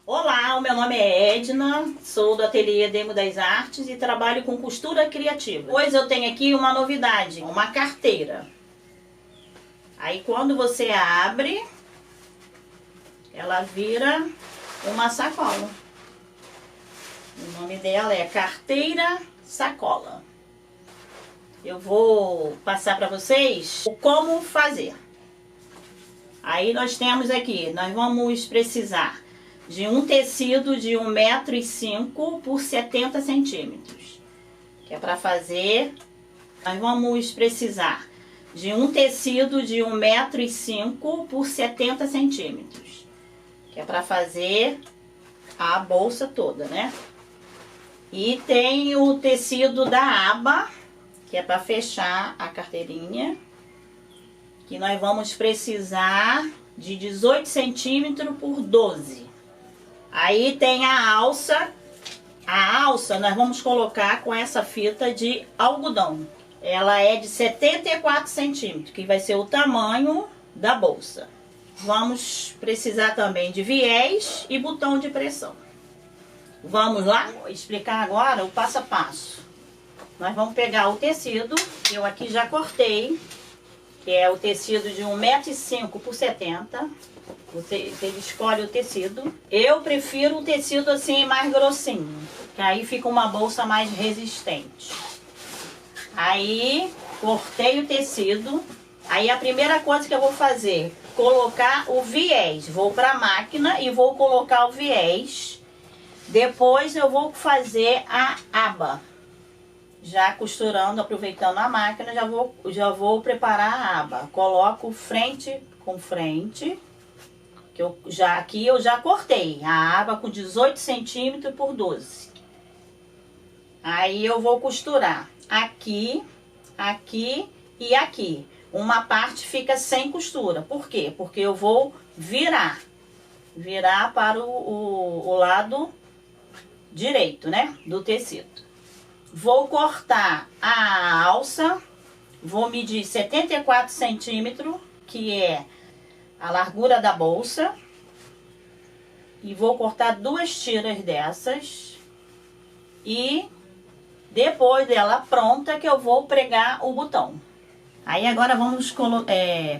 Olá, o meu nome é Edna, sou do Ateliê Demo das Artes e trabalho com costura criativa. Hoje eu tenho aqui uma novidade, uma carteira. Aí quando você abre, ela vira uma sacola. O nome dela é Carteira Sacola. Eu vou passar para vocês como fazer. Aí nós temos aqui, nós vamos precisar de um tecido de 1,5 m por 70 centímetros. Que é para fazer, nós vamos precisar de um tecido de 1,5 m por 70 centímetros. Que é para fazer a bolsa toda, né? E tem o tecido da aba, que é para fechar a carteirinha. Que nós vamos precisar de 18 centímetros por 12. Aí tem a alça. A alça nós vamos colocar com essa fita de algodão. Ela é de 74 centímetros, que vai ser o tamanho da bolsa. Vamos precisar também de viés e botão de pressão. Vamos lá? Vou explicar agora o passo a passo. Nós vamos pegar o tecido, que eu aqui já cortei, que é o tecido de 1,5 m por 70. Você escolhe o tecido. Eu prefiro um tecido assim mais grossinho, que aí fica uma bolsa mais resistente. Aí cortei o tecido. Aí a primeira coisa que eu vou fazer, colocar o viés. Vou para a máquina e vou colocar o viés. Depois eu vou fazer a aba. Já costurando, aproveitando a máquina, já vou preparar a aba. Coloco frente com frente. Que aqui eu já cortei a aba com 18 centímetros por 12. Aí eu vou costurar aqui, aqui e aqui. Uma parte fica sem costura. Por quê? Porque eu vou virar. Virar para o lado direito, né? Do tecido. Vou cortar a alça. Vou medir 74 centímetros, que é a largura da bolsa. E vou cortar 2 tiras dessas. E depois dela pronta que eu vou pregar o botão. Aí agora vamos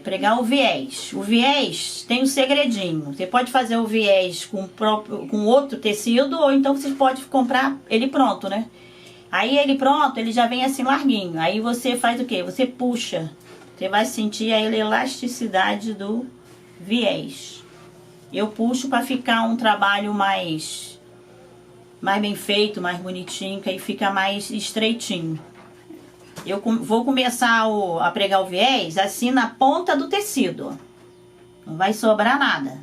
pregar o viés. O viés tem um segredinho. Você pode fazer o viés com outro tecido, ou então você pode comprar ele pronto, né? Aí ele pronto, ele já vem assim larguinho. Aí você faz o quê? Você puxa. Você vai sentir a elasticidade do viés. Eu puxo para ficar um trabalho mais bem feito, mais bonitinho, que aí fica mais estreitinho. Eu vou começar a pregar o viés assim na ponta do tecido. Não vai sobrar nada.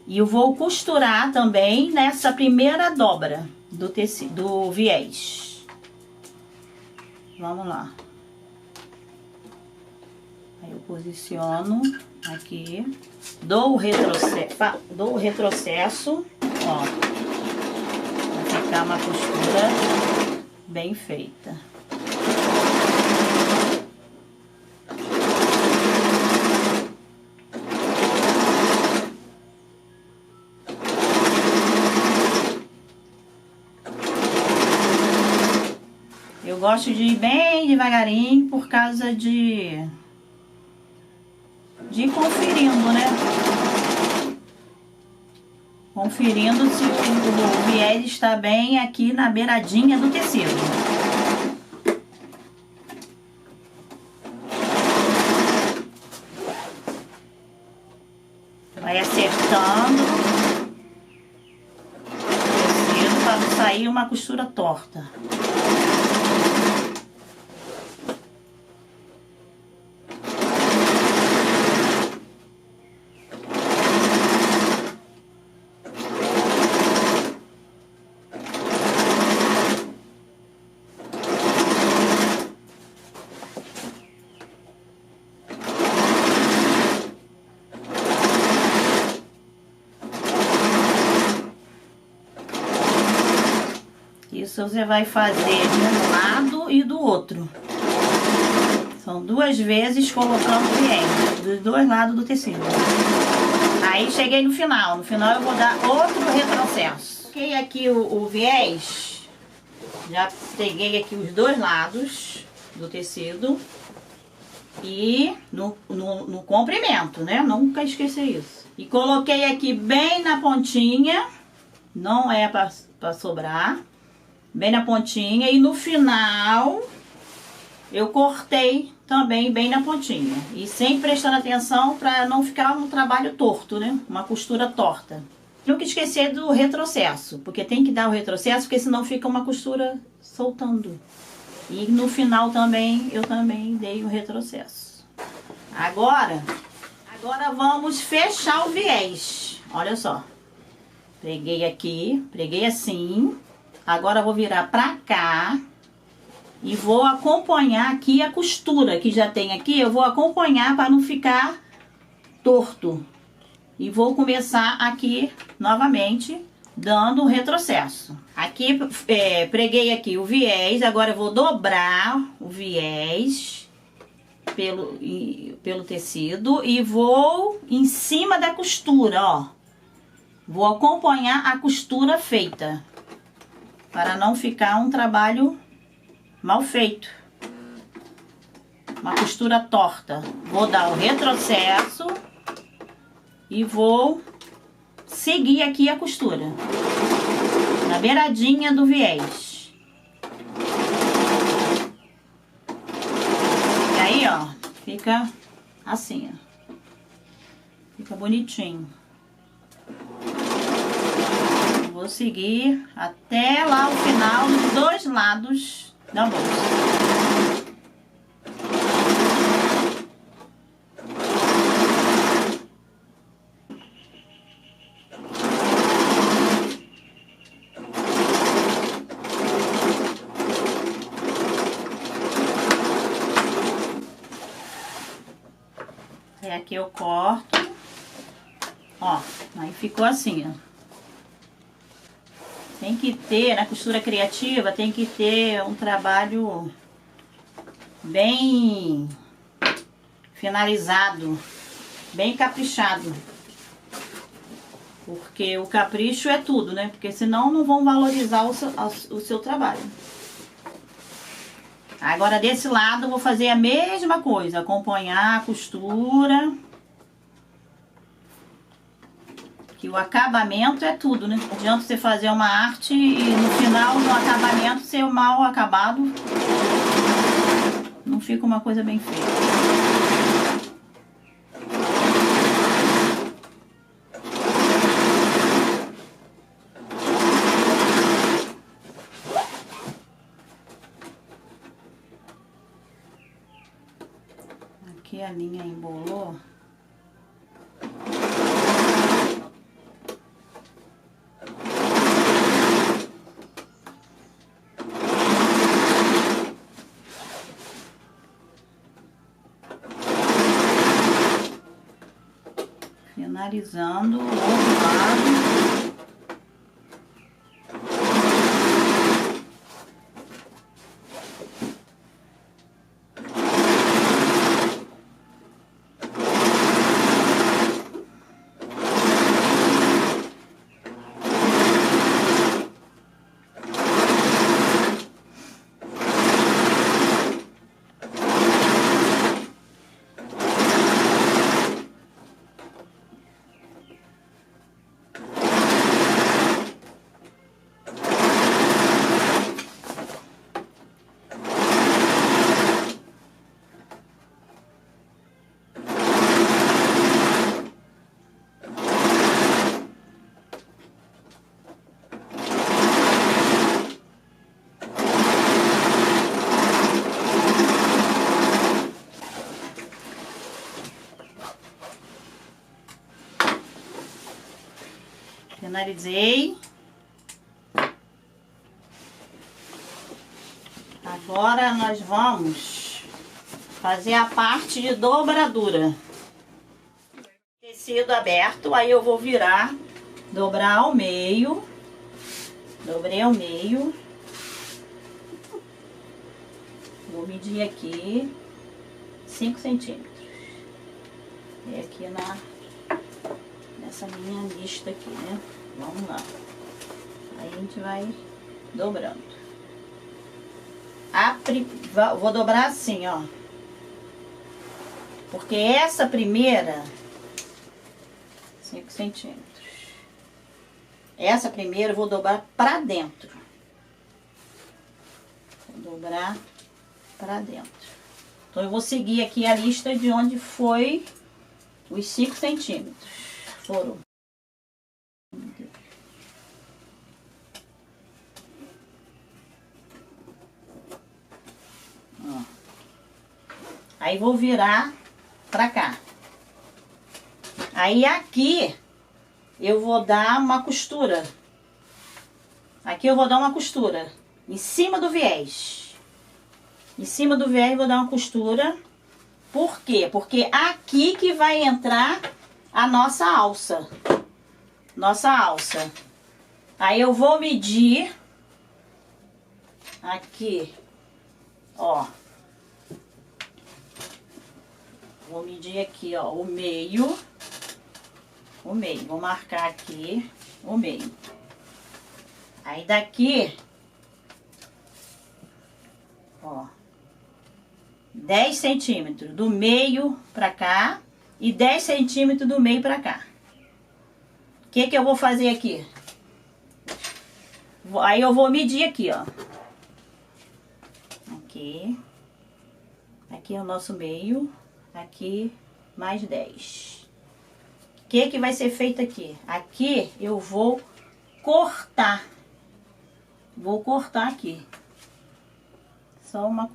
E eu vou costurar também nessa primeira dobra do tecido, do viés. Vamos lá. Aí eu posiciono aqui, dou o retrocesso, ó, vai ficar uma costura bem feita. Eu gosto de ir bem devagarinho por causa de ir conferindo, né? Conferindo se o viés está bem aqui na beiradinha do tecido. Vai acertando o tecido para não sair uma costura torta. Isso você vai fazer de um lado e do outro. São 2 vezes colocando viés dos 2 lados do tecido. Aí cheguei no final. No final eu vou dar outro retrocesso. Peguei aqui o viés. Já peguei aqui os dois lados do tecido. E no comprimento, né? Nunca esquecer isso. E coloquei aqui bem na pontinha. Não é pra sobrar. Bem na pontinha. E no final eu cortei também bem na pontinha. E sempre prestando atenção para não ficar um trabalho torto, né? Uma costura torta. Nunca esquecer do retrocesso. Porque tem que dar o retrocesso, porque senão fica uma costura soltando. E no final também, eu também dei o retrocesso. Agora vamos fechar o viés. Olha só. Preguei aqui, preguei assim. Agora eu vou virar pra cá. E vou acompanhar aqui a costura que já tem aqui. Eu vou acompanhar para não ficar torto. E vou começar aqui novamente, dando um retrocesso. Aqui, preguei aqui o viés. Agora eu vou dobrar o viés pelo tecido. E vou em cima da costura, ó. Vou acompanhar a costura feita. Para não ficar um trabalho mal feito. Uma costura torta. Vou dar o retrocesso. E vou seguir aqui a costura. Na beiradinha do viés. E aí, ó. Fica assim, ó. Fica bonitinho. Vou seguir até lá o final dos dois lados da bolsa. Aí aqui eu corto. Ó, aí ficou assim, ó. Tem que ter, na costura criativa, tem que ter um trabalho bem finalizado, bem caprichado. Porque o capricho é tudo, né? Porque senão não vão valorizar o seu trabalho. Agora desse lado eu vou fazer a mesma coisa, acompanhar a costura. Que o acabamento é tudo, né? Não adianta você fazer uma arte e no final, no acabamento, ser mal acabado. Não fica uma coisa bem feita. Aqui a linha embolou. Finalizando o outro lado. Finalizei. Agora nós vamos fazer a parte de dobradura. Tecido aberto, aí eu vou virar, dobrar ao meio. Dobrei ao meio. Vou medir aqui 5 centímetros. E aqui nessa essa linha lista aqui, né? Vamos lá. Aí a gente vai dobrando. Vou dobrar assim, ó. Porque essa primeira, 5 centímetros. Essa primeira eu vou dobrar pra dentro. Vou dobrar pra dentro. Então eu vou seguir aqui a lista de onde foi os 5 centímetros. Foram. Ó. Aí vou virar pra cá. Aí aqui eu vou dar uma costura. Aqui eu vou dar uma costura em cima do viés. Em cima do viés eu vou dar uma costura. Por quê? Porque aqui que vai entrar a nossa alça. Nossa alça. Aí eu vou medir aqui, ó. Vou medir aqui, ó, o meio. O meio. Vou marcar aqui o meio. Aí daqui, ó, 10 centímetros do meio pra cá e 10 centímetros do meio pra cá. O que que eu vou fazer aqui? Aí eu vou medir aqui, ó. Aqui. Aqui é o nosso meio. Aqui mais 10. O que que vai ser feito aqui? Aqui eu vou cortar. Vou cortar aqui. Só uma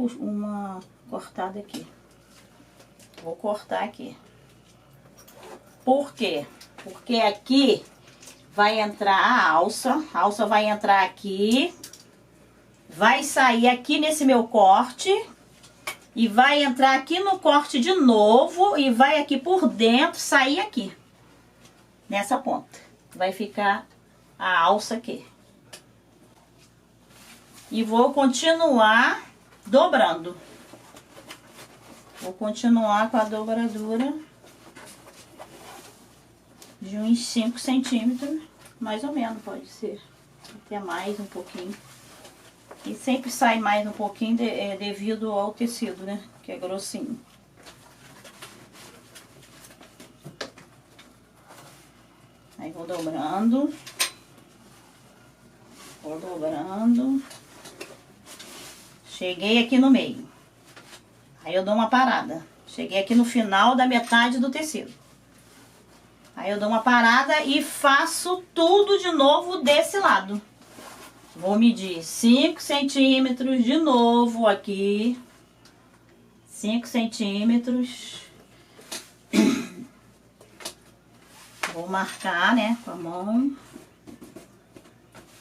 cortada aqui. Vou cortar aqui. Por quê? Porque aqui vai entrar a alça. A alça vai entrar aqui. Vai sair aqui nesse meu corte. E vai entrar aqui no corte de novo. E vai aqui por dentro, sair aqui. Nessa ponta. Vai ficar a alça aqui. E vou continuar dobrando. Vou continuar com a dobradura de uns 5 centímetros, mais ou menos, pode ser. Até mais um pouquinho. E sempre sai mais um pouquinho devido ao tecido, né? Que é grossinho. Aí vou dobrando. Vou dobrando. Cheguei aqui no meio. Aí eu dou uma parada. Cheguei aqui no final da metade do tecido. Aí eu dou uma parada e faço tudo de novo desse lado. Vou medir 5 centímetros de novo aqui. 5 centímetros. Vou marcar, né, com a mão.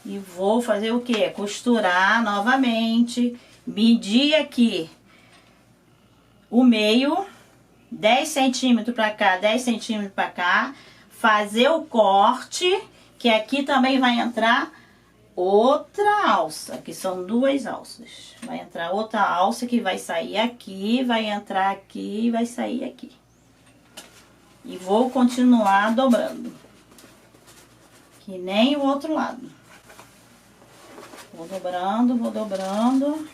E vou fazer o quê? Costurar novamente. Medir aqui o meio, 10 centímetros pra cá, 10 centímetros pra cá. Fazer o corte, que aqui também vai entrar outra alça, que são 2 alças. Vai entrar outra alça que vai sair aqui, vai entrar aqui e vai sair aqui. E vou continuar dobrando. Que nem o outro lado. Vou dobrando.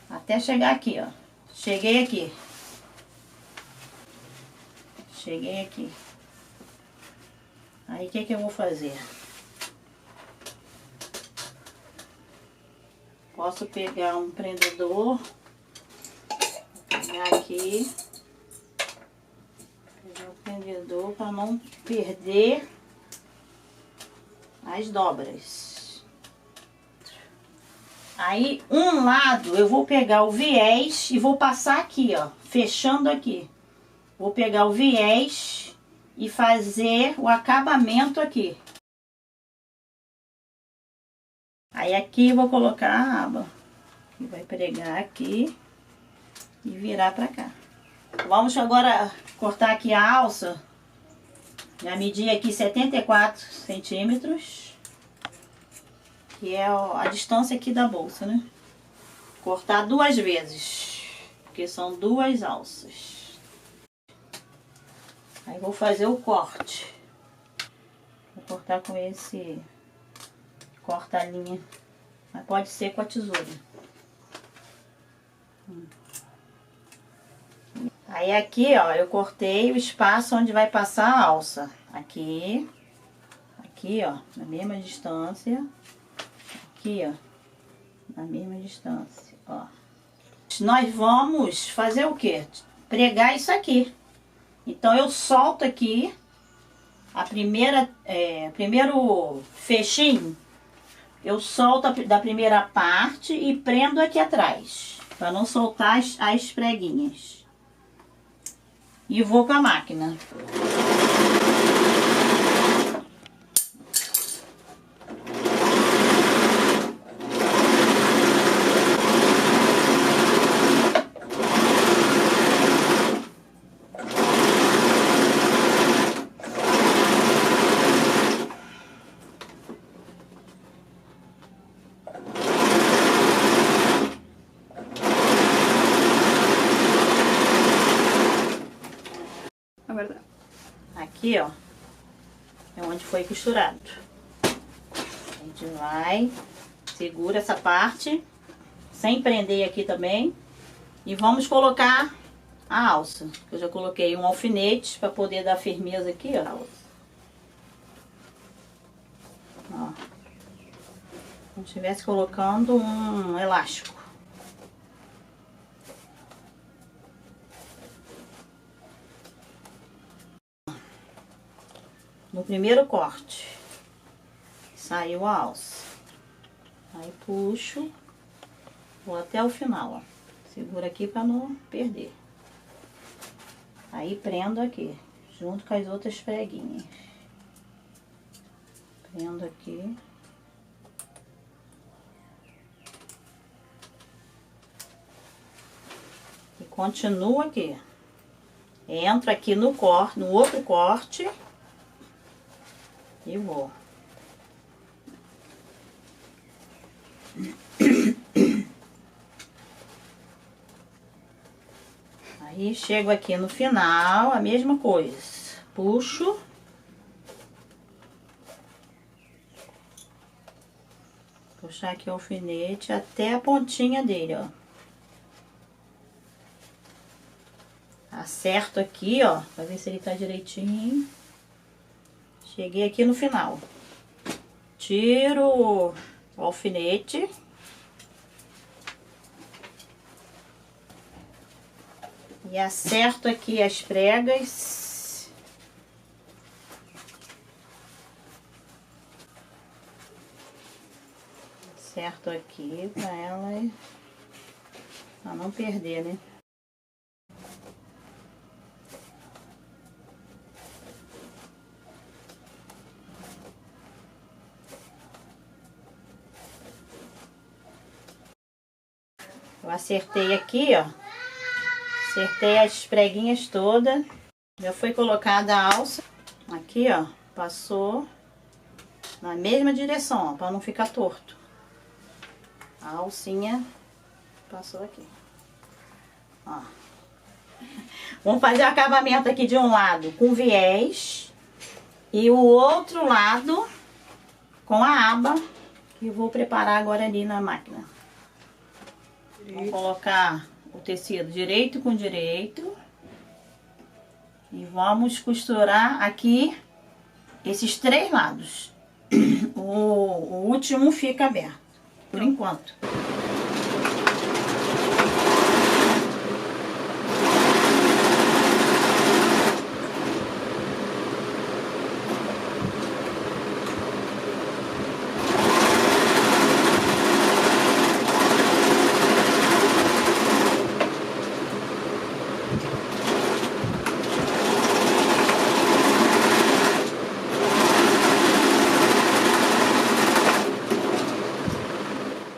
Até chegar aqui, ó. Cheguei aqui. Cheguei aqui. Aí, o que que eu vou fazer? Posso pegar um prendedor. Pegar aqui. Pegar o prendedor para não perder as dobras. Aí, um lado, eu vou pegar o viés e vou passar aqui, ó, fechando aqui. Vou pegar o viés e fazer o acabamento aqui. Aí, aqui eu vou colocar a aba. Que vai pregar aqui e virar pra cá. Vamos agora cortar aqui a alça. Já medi aqui 74 centímetros. Que é a distância aqui da bolsa, né? Cortar 2 vezes, porque são 2 alças. Aí vou fazer o corte. Vou cortar com esse corta-linha. Mas pode ser com a tesoura. Aí aqui, ó, eu cortei o espaço onde vai passar a alça. Aqui, ó, na mesma distância. Aqui, ó, na mesma distância, ó. Nós vamos fazer o quê? Pregar isso aqui. Então eu solto aqui a primeiro fechinho. Eu solto da primeira parte e prendo aqui atrás, para não soltar as preguinhas. E vou com a máquina. Aqui, ó, é onde foi costurado. A gente vai, segura essa parte, sem prender aqui também. E vamos colocar a alça. Eu já coloquei um alfinete para poder dar firmeza aqui, ó. Ó. Como se estivesse colocando um elástico. No primeiro corte, saiu a alça. Aí puxo, vou até o final, ó. Segura aqui para não perder. Aí prendo aqui, junto com as outras preguinhas. Prendo aqui. E continuo aqui. Entra aqui no outro corte. E vou. Aí chego aqui no final, a mesma coisa. Puxo. Puxar aqui o alfinete até a pontinha dele, ó. Acerto aqui, ó, pra ver se ele tá direitinho. Cheguei aqui no final. Tiro o alfinete. E acerto aqui as pregas. Acerto aqui pra ela, pra não perder, né? Eu acertei aqui, ó. Acertei as preguinhas todas. Já foi colocada a alça. Aqui, ó. Passou na mesma direção, ó, para não ficar torto. A alcinha passou aqui. Ó. Vamos fazer o acabamento aqui de um lado com viés. E o outro lado com a aba. Que eu vou preparar agora ali na máquina. Vou colocar o tecido direito com direito. E vamos costurar aqui esses 3 lados. O último fica aberto, por enquanto.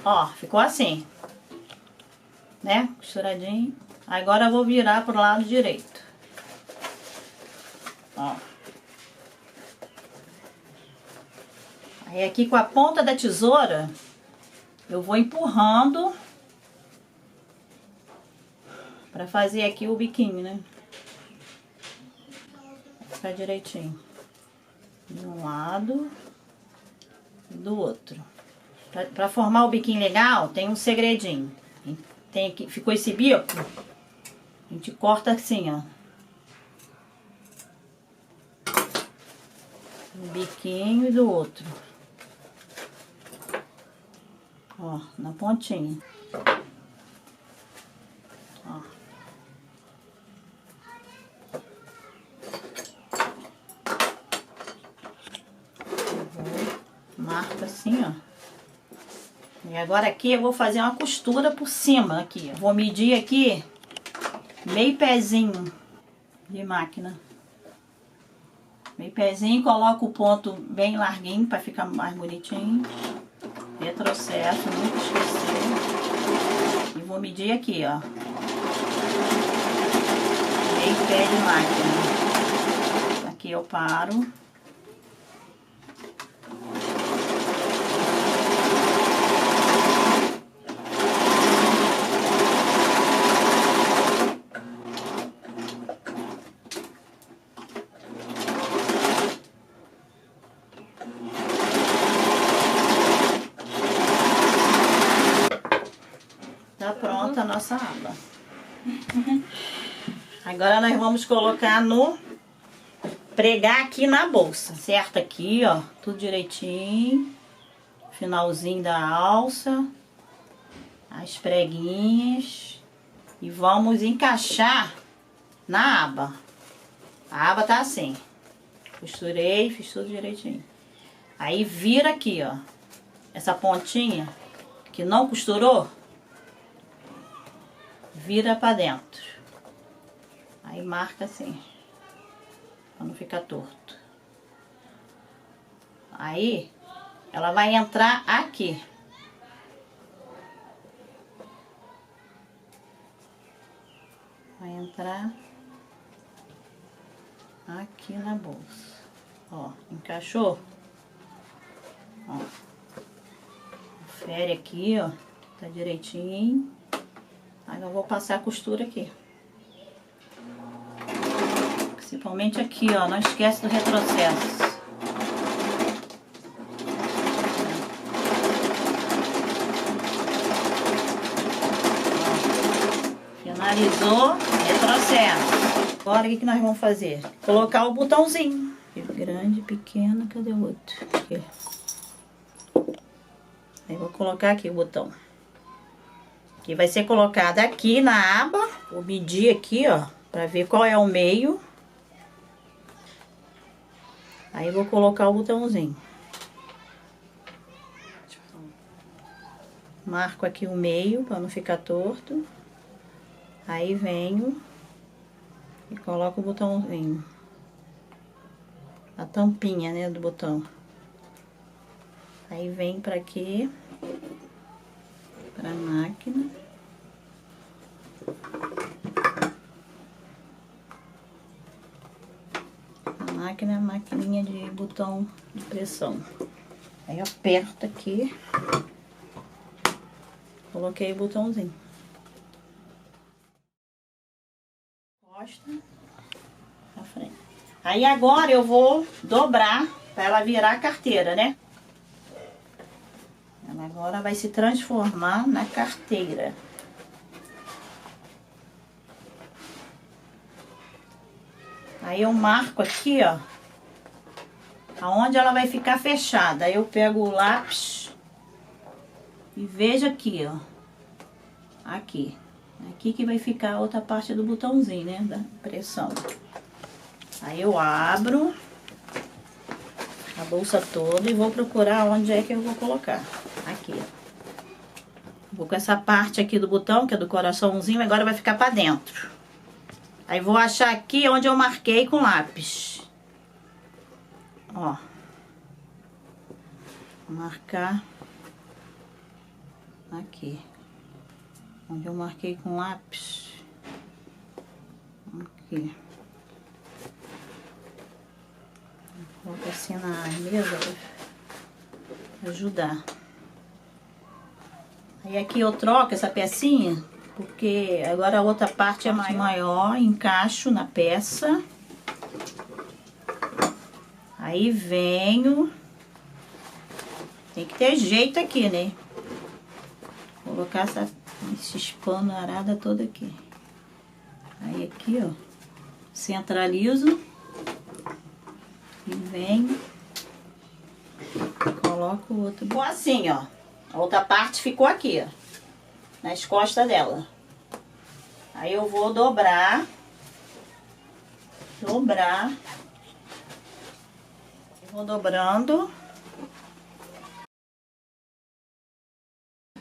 Ó, ficou assim, né? Costuradinho. Agora eu vou virar pro lado direito. Ó. Aí aqui com a ponta da tesoura, eu vou empurrando pra fazer aqui o biquinho, né? ficar direitinho. De um lado e do outro. Pra formar o biquinho legal, tem um segredinho. Tem aqui, ficou esse bico, a gente corta assim, ó. Um biquinho e do outro. Ó, na pontinha. Ó. Marca assim, ó. E agora aqui eu vou fazer uma costura por cima aqui. Eu vou medir aqui meio pezinho de máquina. Meio pezinho, coloco o ponto bem larguinho para ficar mais bonitinho. Retrocesso, nunca esquecer. E vou medir aqui, ó. Meio pé de máquina. Aqui eu paro. Tá pronta a nossa aba. Agora nós vamos colocar no... pregar aqui na bolsa, certo? Aqui, ó, tudo direitinho. Finalzinho da alça. As preguinhas. E vamos encaixar na aba. A aba tá assim. Costurei, fiz tudo direitinho. Aí vira aqui, ó. Essa pontinha que não costurou, vira pra dentro. Aí marca assim, pra não ficar torto. Aí, ela vai entrar aqui. Vai entrar aqui na bolsa. Ó, encaixou? Ó. Confere aqui, ó. Tá direitinho. Aí eu vou passar a costura aqui. Principalmente aqui, ó. Não esquece do retrocesso. Finalizou, retrocesso. Agora o que nós vamos fazer? Colocar o botãozinho. Grande, pequeno, cadê o outro? Aqui. Aí vou colocar aqui o botão. Que vai ser colocado aqui na aba. Vou medir aqui, ó, pra ver qual é o meio. Aí vou colocar o botãozinho. Marco aqui o meio pra não ficar torto. Aí venho e coloco o botãozinho. A tampinha, né, do botão. Aí vem pra aqui. Pra máquina. A máquina é a maquininha de botão de pressão. Aí aperto aqui. Coloquei o botãozinho. Costa pra frente. Aí agora eu vou dobrar pra ela virar a carteira, né? Ela agora vai se transformar na carteira. Aí eu marco aqui, ó, aonde ela vai ficar fechada. Aí eu pego o lápis e vejo aqui, ó. Aqui. Aqui que vai ficar a outra parte do botãozinho, né, da pressão. Aí eu abro a bolsa toda e vou procurar onde é que eu vou colocar. Aqui. Vou com essa parte aqui do botão, que é do coraçãozinho, agora vai ficar pra dentro. Aí vou achar aqui onde eu marquei com lápis. Ó. Vou marcar aqui. Onde eu marquei com lápis. Aqui. Coloco assim na mesa pra ajudar. Aí aqui eu troco essa pecinha, porque agora a outra parte é maior, encaixo na peça. Aí venho. Tem que ter jeito aqui, né? Vou colocar esses panos arada todo aqui. Aí aqui, ó. Centralizo. E venho. Coloco o outro. Ficou assim, ó. A outra parte ficou aqui, ó. Nas costas dela. Aí eu vou dobrar. Vou dobrando.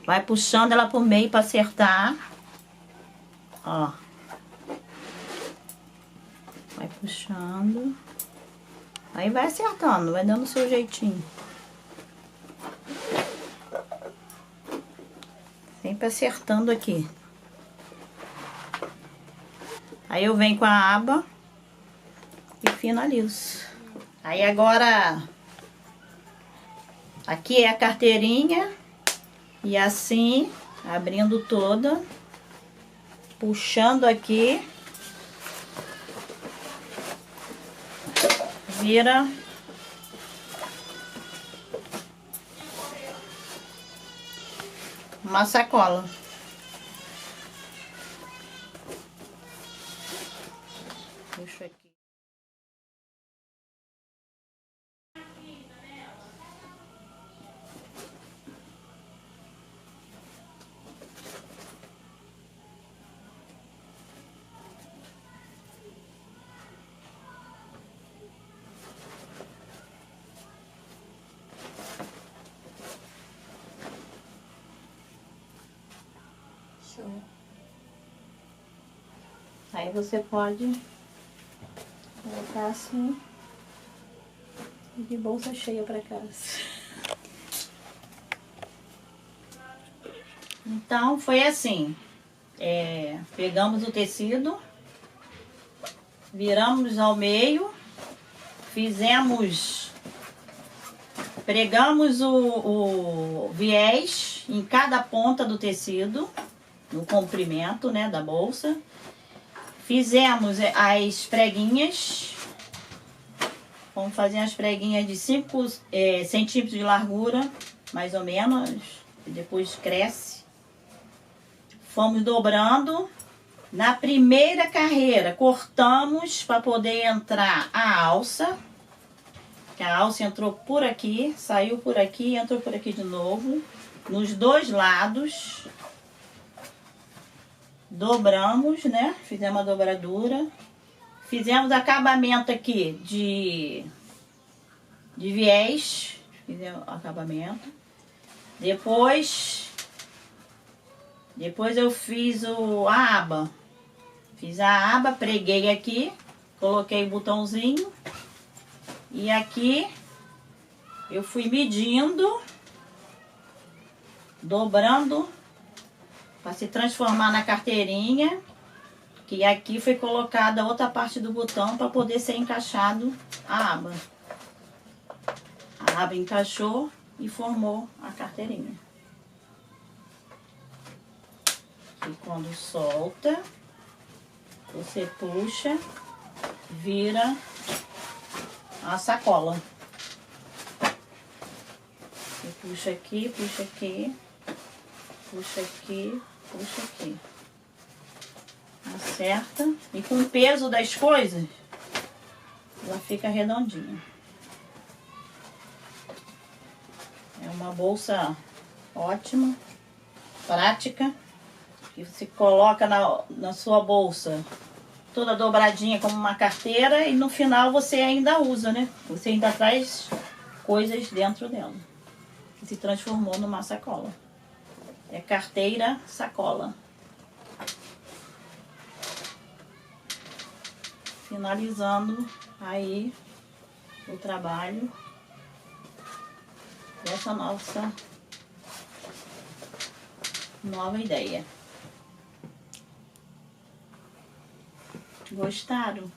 Vai puxando ela por meio para acertar. Ó. Vai puxando. Aí vai acertando, vai dando o seu jeitinho. Sempre acertando aqui. Aí eu venho com a aba e finalizo. Aí agora, aqui é a carteirinha. E assim, abrindo toda, puxando aqui, vira uma sacola. Puxo aqui. Show. Aí você pode colocar assim e de bolsa cheia para casa. Então foi assim, pegamos o tecido, viramos ao meio, pregamos o viés em cada ponta do tecido, no comprimento, né, da bolsa. Fizemos as preguinhas. Vamos fazer as preguinhas de 5 centímetros de largura, mais ou menos. E depois cresce. Fomos dobrando. Na primeira carreira, cortamos para poder entrar a alça. Que a alça entrou por aqui, saiu por aqui e entrou por aqui de novo. Nos dois lados. Dobramos, né? Fizemos a dobradura. Fizemos acabamento aqui de viés. Fizemos acabamento. Depois eu fiz a aba. Fiz a aba, preguei aqui. Coloquei o botãozinho. E aqui eu fui medindo. Dobrando. Para se transformar na carteirinha. Que aqui foi colocada outra parte do botão para poder ser encaixado a aba. A aba encaixou e formou a carteirinha. E quando solta, você puxa, vira a sacola. Você puxa aqui, puxa aqui, puxa aqui. Puxa aqui. Acerta. E com o peso das coisas, ela fica redondinha. É uma bolsa ótima, prática. Que você coloca na sua bolsa toda dobradinha como uma carteira. E no final você ainda usa, né? Você ainda traz coisas dentro dela. Que se transformou numa sacola. É carteira, sacola. Finalizando aí o trabalho dessa nossa nova ideia. Gostaram?